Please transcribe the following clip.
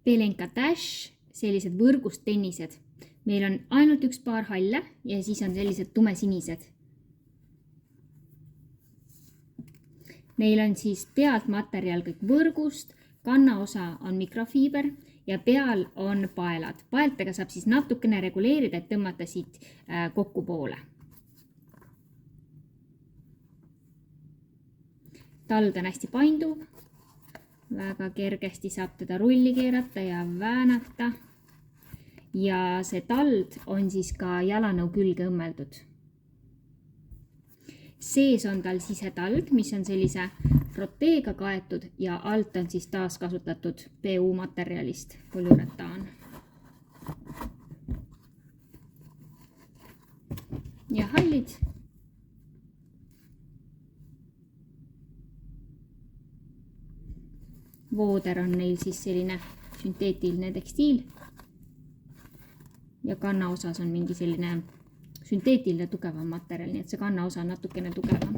Pelenka Dash, sellised võrgust tennised. Meil on ainult üks paar halle ja siis on sellised tumesinised. Neil on siis pealt materjal kõik võrgust, kannaosa on mikrofiiber ja peal on paelad. Paeltega saab siis natukene reguleerida, et tõmmata siit kokku poole. Tald on hästi painduv. Väga kergesti saab teda rulli keerata ja väänata. Ja see tald on siis ka jalanõu külge õmmeldud. Sees on tal sisetald, mis on sellise froteega kaetud ja alt on siis taas kasutatud PU materjalist polüretaan. Ja hallid. Vooder on neil siis selline sünteetiline tekstiil. Ja kannaosas on mingi selline sünteetiline tugevam materjal, nii et see kannaosa on natukene tugevam.